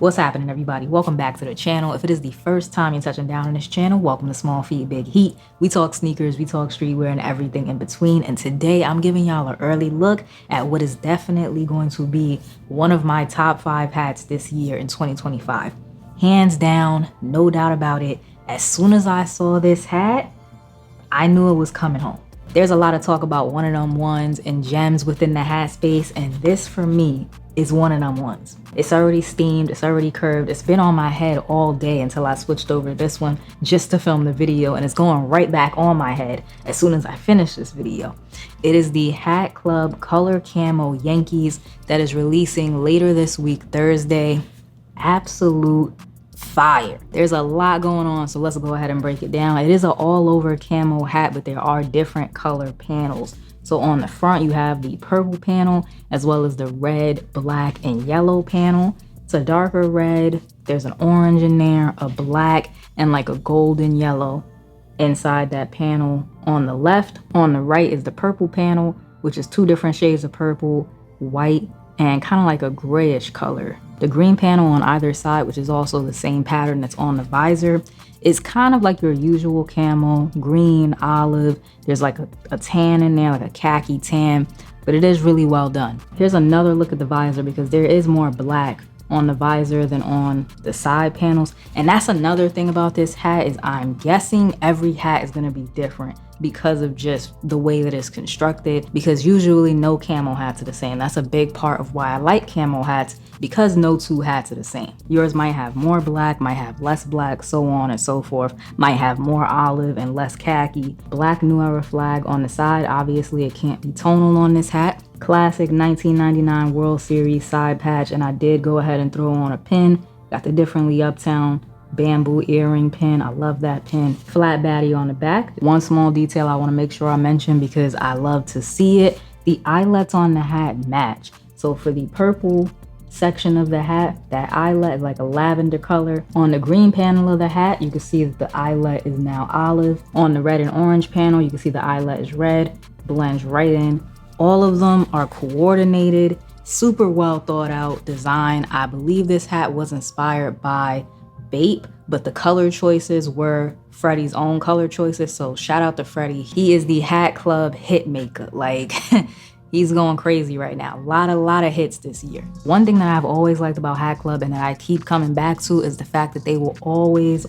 What's happening, everybody? Welcome back to the channel. If it is the first time you're touching down on this channel, welcome to Small Feet Big Heat. We talk sneakers, we talk streetwear, and everything in between. And today I'm giving y'all an early look at what is definitely going to be one of my top 5 hats this year in 2025. Hands down, no doubt about it. As soon as I saw this hat, I knew it was coming home. There's a lot of talk about one of them ones and gems within the hat space, and this for me is one of them ones. It's already steamed, it's already curved, it's been on my head all day until I switched over to this one just to film the video, and it's going right back on my head as soon as I finish this video. It is the Hat Club Colour Camo Yankees that is releasing later this week, Thursday. Absolute fire. There's a lot going on, so let's go ahead and break it down. It is an all-over camo hat, but there are different color panels. So on the front, you have the purple panel, as well as the red, black, and yellow panel. It's a darker red, there's an orange in there, a black, and like a golden yellow inside that panel on the left. On the right is the purple panel, which is 2 different shades of purple, white, and kind of like a grayish color. The green panel on either side, which is also the same pattern that's on the visor, is kind of like your usual camo, green, olive. There's like a tan in there, like a khaki tan, but it is really well done. Here's another look at the visor because there is more black on the visor than on the side panels. And that's another thing about this hat is I'm guessing every hat is gonna be different because of just the way that it's constructed, because usually no camo hats are the same. That's a big part of why I like camo hats, because no 2 hats are the same. Yours might have more black, might have less black, so on and so forth, might have more olive and less khaki. Black New Era flag on the side, obviously it can't be tonal on this hat. Classic 1999 World Series side patch, and I did go ahead and throw on a pin. Got the differently Uptown bamboo earring pin. I love that pin. Flat baddie on the back. One small detail I want to make sure I mention because I love to see it. The eyelets on the hat match. So for the purple section of the hat, that eyelet is like a lavender color. On the green panel of the hat, you can see that the eyelet is now olive. On the red and orange panel, you can see the eyelet is red, blends right in. All of them are coordinated, super well thought out design. I believe this hat was inspired by Bape, but the color choices were Freddie's own color choices. So shout out to Freddie. He is the Hat Club hit maker. Like he's going crazy right now. A lot of hits this year. One thing that I've always liked about Hat Club and that I keep coming back to is the fact that they will always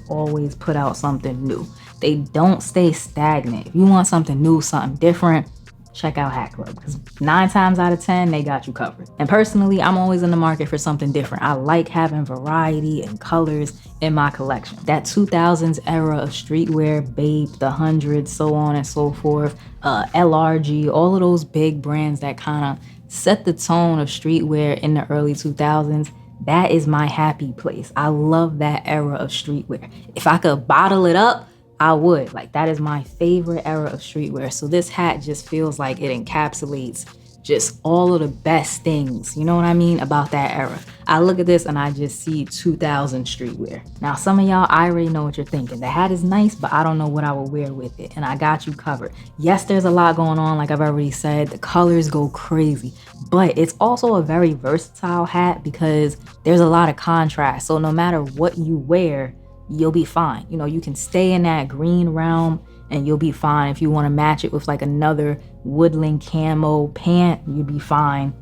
put out something new. They don't stay stagnant. If you want something new, something different, check out Hat Club, because 9 times out of 10 they got you covered. And personally, I'm always in the market for something different. I like having variety and colors in my collection. That 2000s era of streetwear, Bape, the 100s, so on and so forth, LRG, all of those big brands that kind of set the tone of streetwear in the early 2000s, that is my happy place. I love that era of streetwear. If I could bottle it up, I would. Like, that is my favorite era of streetwear. So this hat just feels like it encapsulates just all of the best things, you know what I mean, about that era. I look at this and I just see 2000 streetwear. Now, some of y'all, I already know what you're thinking. The hat is nice, but I don't know what I would wear with it. And I got you covered. Yes, there's a lot going on, like I've already said. The colors go crazy. But it's also a very versatile hat because there's a lot of contrast. So no matter what you wear, you'll be fine. You know, you can stay in that green realm and you'll be fine. If you want to match it with like another woodland camo pant, you'll be fine.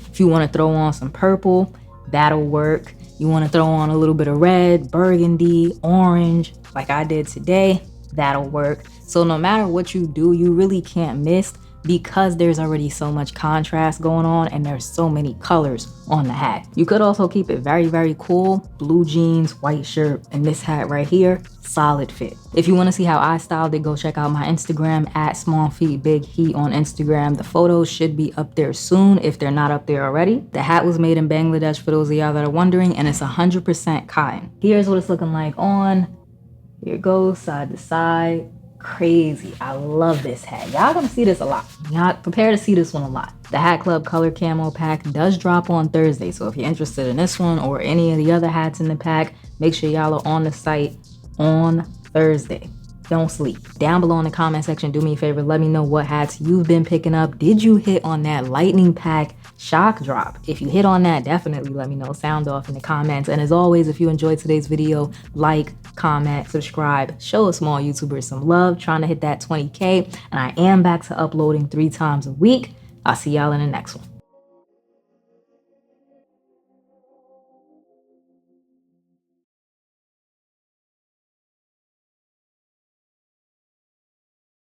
If you want to throw on some purple, that'll work. You want to throw on a little bit of red, burgundy, orange, like I did today, that'll work. So no matter what you do, you really can't miss, because there's already so much contrast going on and there's so many colors on the hat. You could also keep it very cool. Blue jeans, white shirt, and this hat right here, solid fit. If you want to see how I styled it, go check out my Instagram at smallfeetbigheat on Instagram. The photos should be up there soon if they're not up there already. The hat was made in Bangladesh for those of y'all that are wondering, and it's 100% cotton. Here's what it's looking like on. Here it goes, side to side. Crazy. I love this hat. Y'all gonna see this a lot. Y'all prepare to see this one a lot. The Hat Club Color Camo pack does drop on Thursday, so if you're interested in this one or any of the other hats in the pack, make sure y'all are on the site on Thursday. don't sleep. Down below in the comment section, do me a favor, let me know what hats you've been picking up. Did you hit on that lightning pack shock drop? If you hit on that, definitely let me know. Sound off in the comments. And as always, if you enjoyed today's video, like, comment, subscribe, show a small YouTuber some love. Trying to hit that 20K, and I am back to uploading 3 times a week. I'll see y'all in the next one.